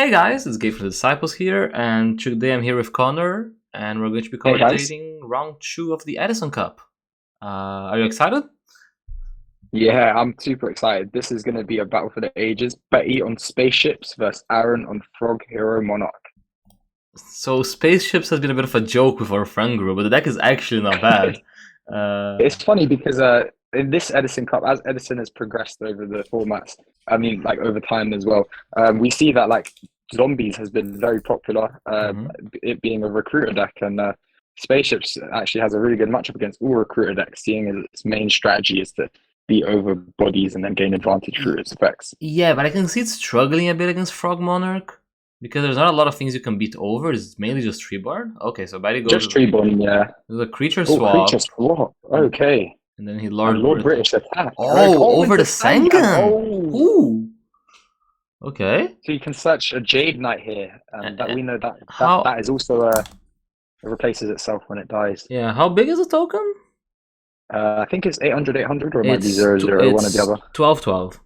Hey guys, it's Gabe from the Disciples here, and today I'm here with Connor, and we're going to be Hey guys. commentating round 2 of the Edison Cup. Are you excited? Yeah, I'm super excited. This is going to be a battle for the ages. Betty on Spaceships versus Aaron on Frog Hero Monarch. So Spaceships has been a bit of a joke with our friend group, but the deck is actually not bad. It's funny because in this Edison Cup, as Edison has progressed over the formats, I mean, like over time as well, we see that like Zombies has been very popular, Mhm. it being a recruiter deck, and Spaceships actually has a really good matchup against all recruiter decks, seeing as its main strategy is to beat over bodies and then gain advantage through its effects. Yeah, but I can see it struggling a bit against Frog Monarch, because there's not a lot of things you can beat over, it's mainly just Tree Barn. Okay, so Betty goes Just Treeborn, yeah. with a creature Oh, creature swap, swap. and, Okay. and then he And Lord Lord British. British attack. Okay. Oh, Oh, over the into Sangan. Sangan! Oh. Ooh! Okay. So you can search a Jade Knight here, and that Uh, we know that How that is also it replaces itself when it dies. Yeah, how big is the token? I think it's 800, 800, or it might be 001 one or the It's other. 1212.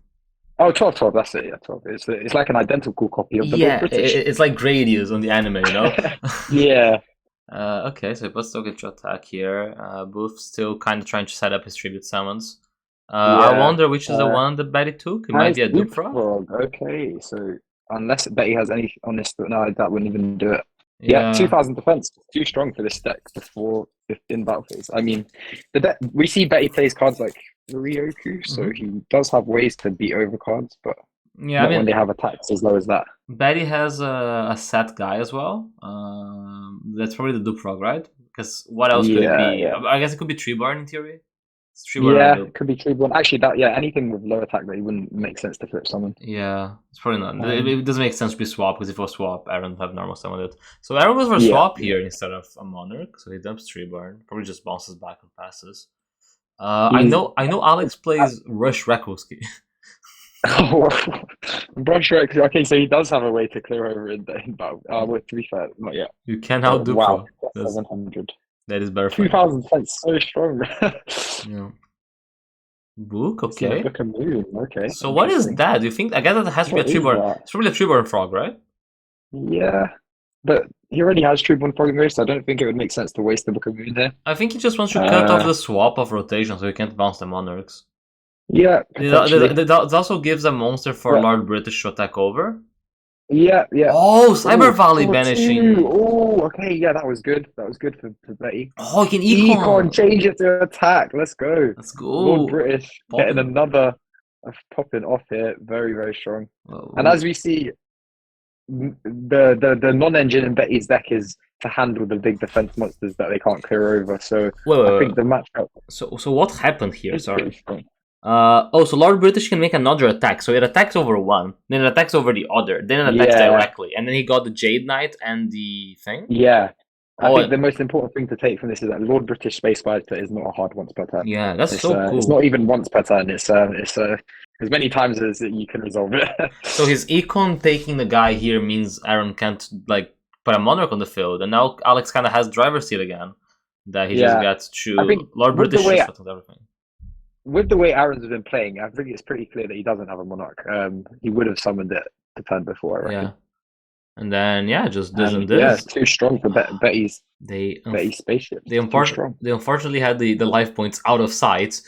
Oh, 12, 12. That's it. Yeah, 12. It's like an identical copy of the Lord Yeah, British. it's like Gradius on the anime, you know? Yeah. Okay, so he puts token to attack here. Booth still kind of trying to set up his tribute summons. I Yeah. wonder which is the one that Betty took. It might Has be a Dupe Frog. Frog. Okay, so unless Betty has any on this, no, that wouldn't even do it. Yeah, Yeah. 2000 defense, too strong for this deck before 15 battle phase. I mean, the deck we see Betty plays cards like Ryoku, so hmm he does have ways to beat over cards, but Yeah, I not when mean, they have attacks as low as that. Betty has a set guy as well. That's probably the Dupe Frog, right? Because what else could it Yeah, be? yeah. I guess it could be Tree Barn in theory. It's Tree Barn or Yeah, Dupe. it could be Tribune. Actually, that yeah, anything with low attack that wouldn't make sense to flip summon. Yeah, it's probably not. Um, It doesn't make sense to be swap because if it was swap, Aaron would have normal summon it. So Aaron goes for yeah, swap yeah, here instead of a Monarch. So he dumps Tree Barn. Probably just bounces back and passes. he's I know. Alex plays Rush Rakowski. oh, Brush Rex. Okay, so he does have a way to clear over in battle. Well, to be fair, not yet. You can Oh, out wow, Dupro. that's 700. That is better for him. 2000 defense, so strong. Yeah. Book. It's in the Okay. Book of Moon. Okay, So what is interesting. that? Do you think? I guess that has to be a What Tree is Barn. that? It's probably a Tree Barn Frog, right? Yeah, but he already has Tribune Frog Race, so I don't think it would make sense to waste the Book of Moon here. I think he just wants to cut off Uh, the swap of rotation so he can't bounce the Monarchs. yeah, potentially. It also gives a monster for But Lord British to attack over. yeah, yeah. Oh, Cyber Oh, Valley 4-2. banishing. Oh, okay, yeah, that was good. That was good for Betty. Oh, he can Econ, econ. change it to attack. Let's go. Let's Lord go. British getting Popping. another popping off here. Very, very strong. And Oh, as we see, the non-engine in Betty's deck is to handle the big defense monsters that they can't clear over. So I wait. think the matchup So what happened here? is pretty Sorry. strong. So Lord British can make another attack. So it attacks over one, then it attacks over the other, then it attacks Yeah, directly, and then he got the Jade Knight and the thing. yeah. I Oh, think the most important thing to take from this is that Lord British Space Fighter is not a hard once per turn. yeah, that's so It's cool. not even once per turn. It's as many times as you can resolve it. So his econ taking the guy here means Aaron can't like put a Monarch on the field, and now Alex kind of has driver's seat again. That he just Yeah, got I to think Lord with the British way just with everything. Aaron's been playing, I think it's pretty clear that he doesn't have a Monarch. He would have summoned it the turn before, I reckon. Yeah, and then yeah, just this and And yeah, this. it's too strong for Betty's They spaceship. they, It's too strong. they unfortunately had the life points out of sight,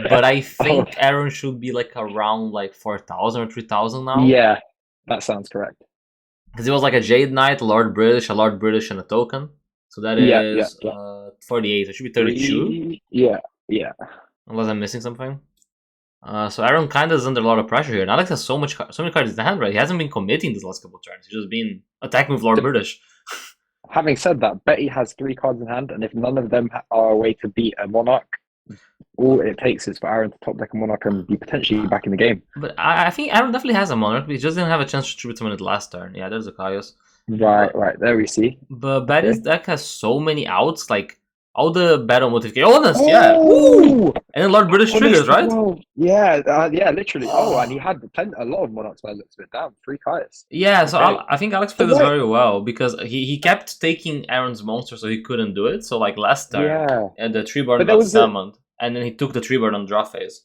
but I Oh, think Aaron should be like around like 4,000 or 3,000 now. yeah, that sounds correct. Because it was like a Jade Knight, a Lord British, and a token. So that Yeah, yeah, is yeah. 48. It should be 32, Yeah, yeah. unless I'm missing something. So Aaron kind of is under a lot of pressure here. And Alex has so many cards in the hand, right? He hasn't been committing this last couple of turns. He's just been attacking with Lord The, British. having said that, Betty has 3 cards in hand, and if none of them are a way to beat a Monarch, all it takes is for Aaron to top deck a Monarch and be potentially back in the game. But I think Aaron definitely has a Monarch, but he just didn't have a chance to tribute summon it last turn. Yeah, there's a Caius. Right, But right. There we see. Betty's Okay. deck has so many outs, like all the battle modifications. Honest, yeah. Woo! Oh, And then Lord British triggers, honest as right? well. Yeah, yeah, literally. Oh, and he had a lot of Monarchs by the looks of it. Damn, 3 Kai's. Yeah, so Okay. I think Alex So played this what? very well because he kept taking Aaron's monster so he couldn't do it. So like last turn, Yeah. the tree burn But there got was a summoned, and then he took the tree burn on draw phase.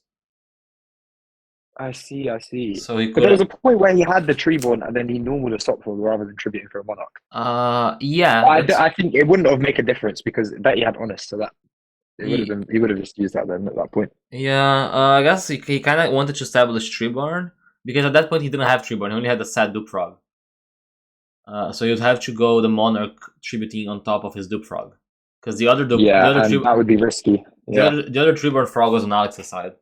I see, I see. So he But there was a could. point where he had the Treeborn and then he normal the Stockford rather than tributing for a Monarch. Yeah, that's I think it wouldn't have made a difference because Betty had Honest, so that it would have he, been he would have just used that then at that point. yeah. I guess he kind of wanted to establish Treeborn because at that point he didn't have Treeborn. He only had the Sad Dupfrog. So you'd have to go the Monarch tributing on top of his Dupfrog, because Yeah, and that would be risky. Yeah, the other Treeborn frog was on Alex's side.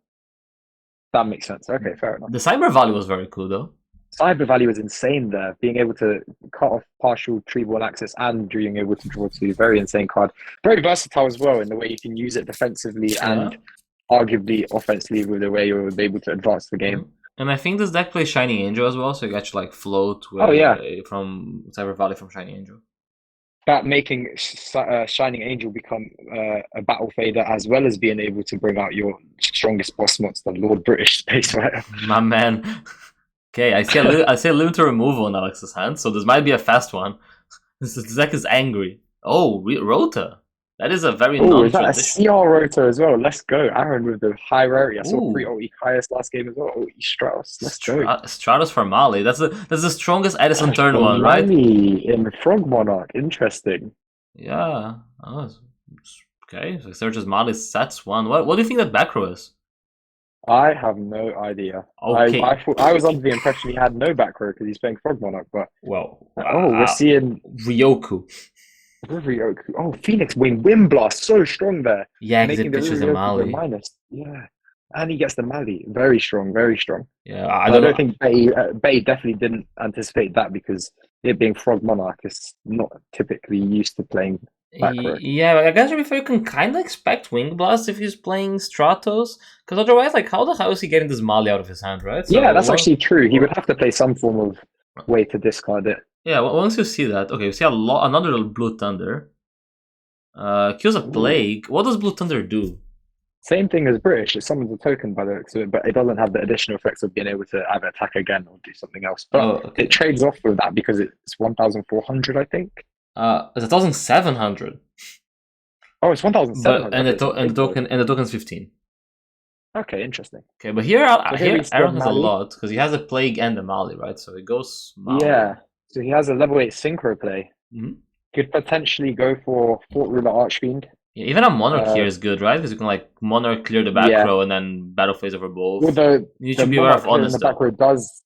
that makes sense. Okay, fair enough. The Cyber Valley was very cool though. Cyber Valley was insane there. Being able to cut off partial Treeborn access and being able to draw two, very insane card. Very versatile as well in the way you can use it defensively and Yeah. arguably offensively with the way you're able to advance the game. And I think this deck plays Shining Angel as well, so you can actually like float with, Oh yeah, from Cyber Valley from Shining Angel. that making Shining Angel become a battle fader as well as being able to bring out your strongest boss monster, Lord British Space Fighter. My man. Okay, I see a limited removal in Alex's hand, so this might be a fast one. This deck is angry. Oh, Rota. That is a very Oh, is that a non-traditional. CR rotor as well? Let's go. Aaron with the high rarity. I saw Ooh. 3 OE Caius last game as well. OE Strauss. Let's go. Stratos for Mali. That's the strongest Edison turn one, right? Mali in Frog Monarch. Interesting. Yeah. Oh, okay. So searches Mali's sets one. What do you think that back row is? I have no idea. Okay. I was under the impression he had no back row because he's playing Frog Monarch, but Well, we're seeing Ryoku. Ryoku. Oh, Phoenix Wing Wind Blast, so strong there. Yeah, because it Making the pitches a Ryoku Mali. minus. Yeah. And he gets the Mali. Very strong, very strong. Yeah, I don't think Bay definitely didn't anticipate that because it being Frog Monarch is not typically used to playing back row. Yeah, I guess you can kind of expect Wing Blast if he's playing Stratos, because otherwise, like, how the hell is he getting this Mali out of his hand, right? So, Yeah, that's actually true. He would have to play some form of way to discard it. Yeah, once you see that, okay, you see another Blue Thunder. Kills a Plague. What does Blue Thunder do? Same thing as British. It summons a token by the looks of it, but it doesn't have the additional effects of being able to either attack again or do something else. But it trades off with that because it's 1,400, I think. It's 1,700. Oh, it's 1,700. And the token's 15. Okay, interesting. Okay, but here Aaron has a Mali. lot because he has a Plague and a Mali, right? So it goes Mali. Yeah, so he has a level 8 synchro play. Mm-hmm. Could potentially go for Fort Ruler Archfiend. Yeah, even a Monarch here is good, right? Because you can like Monarch clear the back row and then battle phase over both. Although you should be aware of Honest. The back row does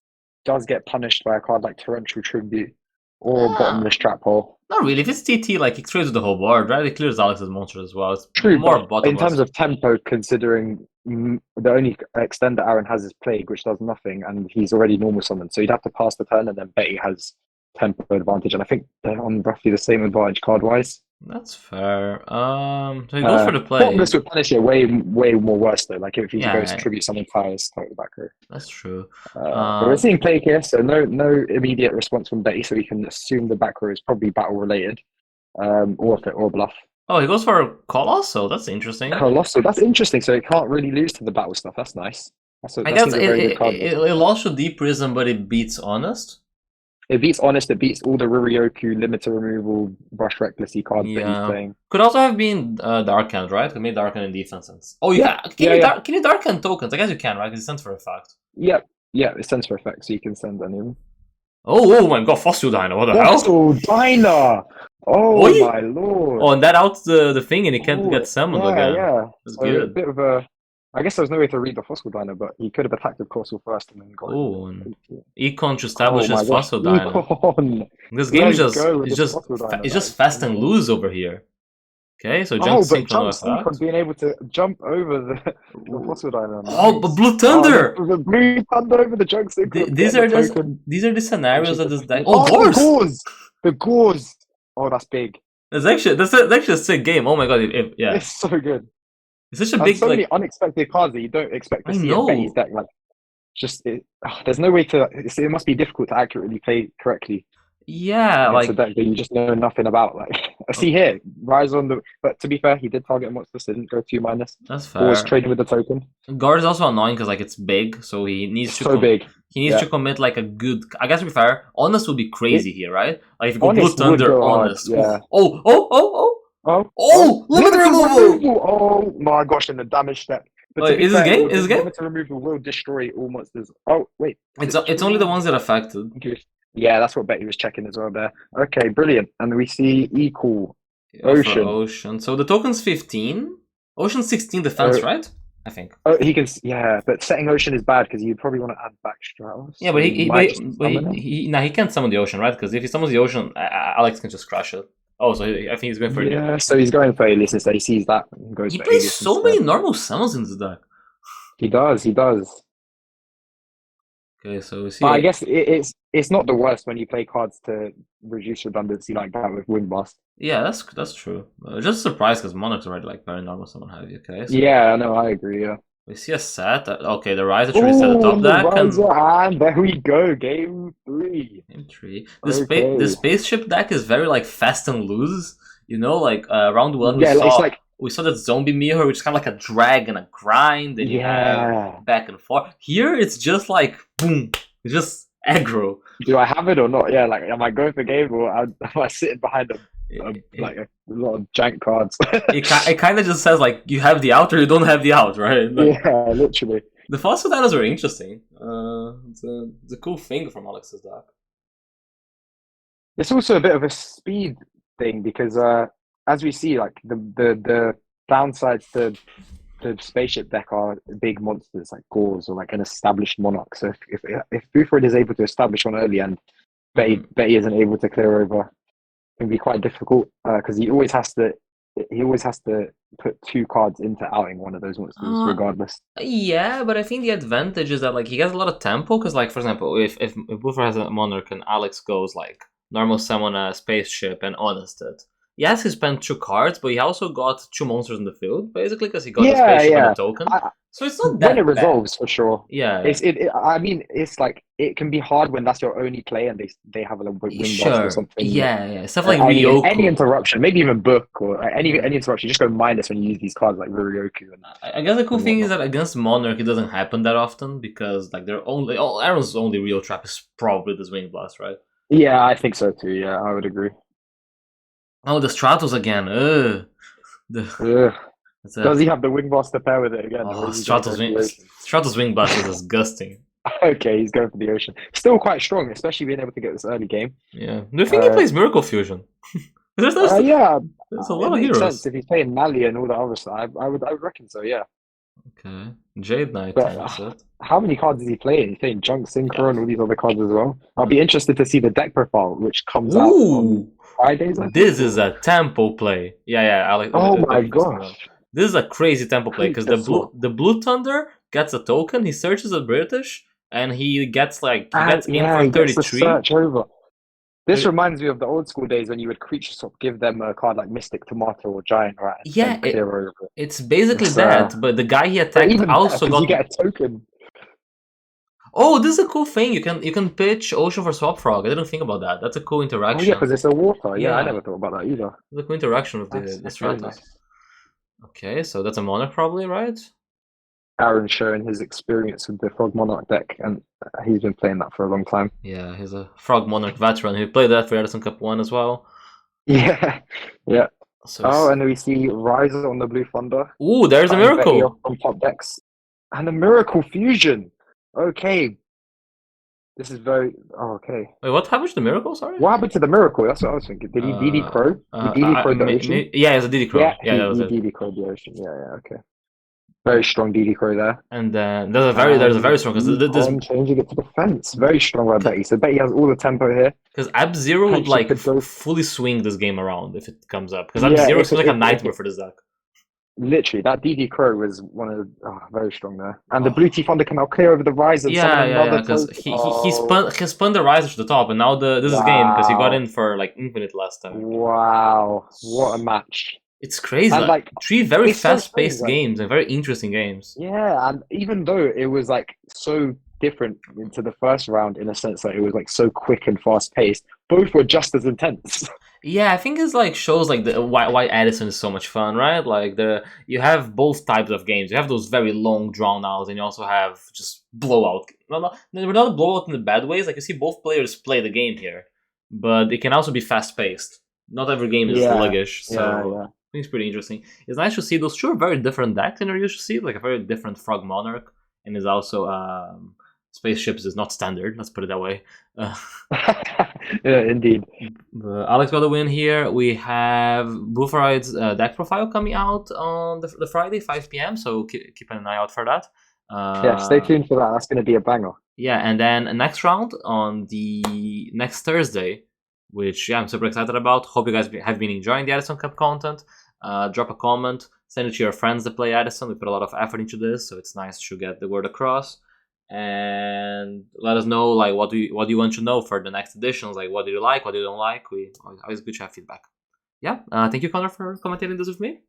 get punished by a card like Torrential Tribute or Bottomless Trap Hole. Not really. If it's TT, like it clears the whole board, right? It clears Alex's monster as well. It's true, more but in terms of tempo, considering the only extend that Aaron has is Plague, which does nothing, and he's already normal summoned, so you'd have to pass the turn, and then Betty has tempo advantage, and I think they're on roughly the same advantage card wise. That's fair. So he goes for the play. Bottomless would punish it way more worse though. Like if he goes to tribute someone Tyres, total back row. That's true. But we're seeing Plague here, so no immediate response from Betty, so we can assume the back row is probably battle related, or bluff. Oh, he goes for a Colossal. That's interesting. Colossal. That's interesting. So it can't really lose to the battle stuff. That's nice. I guess it lost to Deep Prism, but it beats Honest. It beats Honest. It beats all the Ruryoku limiter removal, brush recklessy cards that he's playing. Could also have been Dark Hand, right? Could make Dark Hand in defense. Can you Dark Hand tokens? I guess you can, right? Because it sends for effect. Yep. Yeah, it sends for effect, so you can send any of them. Oh my god, Fossil Dino, what the hell? Fossil Dino! Oh my lord. Oh, and that outs the thing and he can't get summoned again. Yeah, that's so good. A bit of a... I guess there's no way to read the Fossil Dino, but he could have attacked the Colossal first and then got it. Econ to establish his Fossil Dino. Econ. This game is just fast and loose over here. Okay, so jump sync on effect. Being able to jump over the Fossil Dino. Oh, but Blue Thunder! The Blue Thunder over the junk sync. These are the scenarios that this deck. The Gauze! Oh, that's big. That's actually a sick game. Oh my god, yeah. It's so good. It's such a big, many unexpected cards that you don't expect to see in Betty's deck. Like, there's no way to. It must be difficult to accurately play correctly. Yeah, like a deck that you just know nothing about. Like, I see here, Rise on the. But to be fair, he did target a monster, so didn't go 2-. That's fair. Was trading with the token. Guard is also annoying because like it's big, so he needs to. Big. He needs to commit like a good. I guess to be fair, Honest would be crazy here, right? Like if you go Blue Thunder, Honest. Yeah. Oh! Limit removal! Oh my gosh! And the damage step. But Oh, to be is this fair, game? Is this the game? limiter removal will destroy all monsters. Oh wait, is it It's only the true? ones that are affected. Yeah, that's what Betty was checking as well there. Okay, brilliant. And we see equal Oh, for ocean. Ocean. So the token's 15. Ocean 16 defense, Uh, right? I think. oh, he can. Yeah, but setting ocean is bad because you'd probably want to add back Stratos, Yeah, so but you might just but summon him. nah, he can't summon the Ocean, right? Because if he summons the Ocean, Alex can just crush it. Oh, so I think he's going for... Yeah, so he's going for Alias instead. He sees that and goes He for plays Alias so instead. many normal summons in this deck. He does. He does. Okay, so we see... But I guess it's not the worst when you play cards to reduce redundancy like that with Wind Blast. Yeah, that's true. Just surprised because Monarch's already like very normal summon heavy. Okay, so Yeah, no, I agree. Yeah. we see a set. Okay, the Riser should reset the top deck Riser, and and there we go. Game 3. game 3. Okay. The spaceship deck is very like fast and loose. You know, like round 1 Yeah, it's like we saw that zombie mirror, which is kind of like a drag and a grind, and you have back and forth. Here, it's just like boom, it's just aggro. Do I have it or not? Yeah, like am I going for game or am I sitting behind a lot of jank cards? it kind of just says like you have the out or you don't have the out, right? Like, yeah, literally. the fossil data is very interesting. It's a cool thing from Alex's deck. It's also a bit of a speed thing because as we see, like the downsides to the spaceship deck are big monsters like Gauls or like an established Monarch. So if Buford is able to establish one early and Betty isn't able to clear over, it can be quite difficult because he always has to put 2 cards into outing one of those monsters regardless. Yeah, but I think the advantage is that like he gets a lot of tempo because like for example if Buford has a Monarch and Alex goes like normal summon a spaceship and honest it. Yes, he spent 2 cards, but he also got 2 monsters in the field, basically, because he got the spaceship and the token. So it's not that when it bad. resolves for sure. Yeah, I mean, it's like it can be hard when that's your only play and they have a wing blast or something. Yeah, stuff like any Ryoku. interruption, maybe even book or any interruption. You just go minus when you use these cards like Ryoku. I guess the cool thing is that against Monarch, it doesn't happen that often because like they're only Aaron's only real trap is probably this wing blast, right? Yeah, I think so too. Yeah, I would agree. Oh, the Stratos again. Does he have the wing blast to pair with it again? Oh, Stratos wing blast is disgusting. Okay, he's going for the ocean. Still quite strong, especially being able to get this early game. Yeah. Do you think he plays Miracle Fusion? Yeah, there's a lot of heroes. Sense if he's playing Mali and all the other stuff. I would reckon so. Yeah. Okay. Jade Knight. How many cards is he playing? He's playing Junk Synchro and all these other cards as well. I'll be interested to see the deck profile, which comes out on Fridays. This is a tempo play. Yeah, Alex. Oh my gosh. This is a crazy tempo play because the Blue Thunder gets a token. He searches a British and he gets in for 33. Search over. This reminds me of the old school days when you would creature swap, give them a card like Mystic Tomato or Giant Rat. Yeah, it's basically that. But the guy he attacked also got. You get a token. Oh, this is a cool thing. You can pitch Ocean for Swap Frog. I didn't think about that. That's a cool interaction. Oh yeah, because it's a water. Yeah, I never thought about that either. It's a cool interaction with the Stratos. Really nice. Okay, so that's a Monarch probably, right? Aaron showing his experience with the Frog Monarch deck, and he's been playing that for a long time. Yeah, he's a Frog Monarch veteran. He played that for Edison Cup 1 as well. Yeah. So and we see Riser on the Blue Thunder. Ooh, there's a Miracle! On top decks. And a Miracle Fusion! Okay. This is very... Oh, okay. Wait, what happened to the Miracle, sorry? What happened to the Miracle? That's what I was thinking. Did he DD Crow? Did DD Crow the Ocean? Yeah, it's a DD Crow. Yeah, that was it. DD Crow the Ocean. Yeah, okay. Very strong DD Crow there. And there's a very strong... Because changing it to defense. Very strong by Betty. So Betty has all the tempo here. Because Ab-Zero would like fully swing this game around if it comes up. Because Ab-Zero seems like a nightmare for this deck. Literally, that DD Crow was one of very strong there. And the Blue T Thunder can now clear over the Riser. Yeah, because he spun the Riser to the top, and now this is game because he got in for like infinite last time. Wow, what a match! It's crazy. And, like 3 very fast-paced games and very interesting games. Yeah, and even though it was like so different into the first round in a sense that it was like so quick and fast-paced, both were just as intense. Yeah, I think it's like shows like why EDISON is so much fun, right? Like you have both types of games. You have those very long drawn out, and you also have just blowout. We're not blowout in the bad ways. Like you see both players play the game here, but it can also be fast paced. Not every game is sluggish. So think it's pretty interesting. It's nice to see those two are very different decks than you're used to see, like a very different Frog Monarch, and is also Spaceships is not standard. Let's put it that way. Yeah, indeed. Alex got a win here. We have Bufferoid's deck profile coming out on the Friday, 5 p.m. So keep an eye out for that. Yeah, stay tuned for that. That's going to be a banger. Yeah, and then next round on the next Thursday, which I'm super excited about. Hope you guys have been enjoying the EDISON Cup content. Drop a comment, send it to your friends that play EDISON. We put a lot of effort into this, so it's nice to get the word across. And let us know like what do you want to know for the next editions, like what do you like, what do you don't like. We always good to have feedback. Yeah, thank you, Connor, for commentating this with me.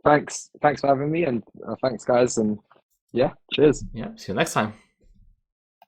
Thanks for having me, and thanks guys, and yeah, cheers. Yeah, see you next time.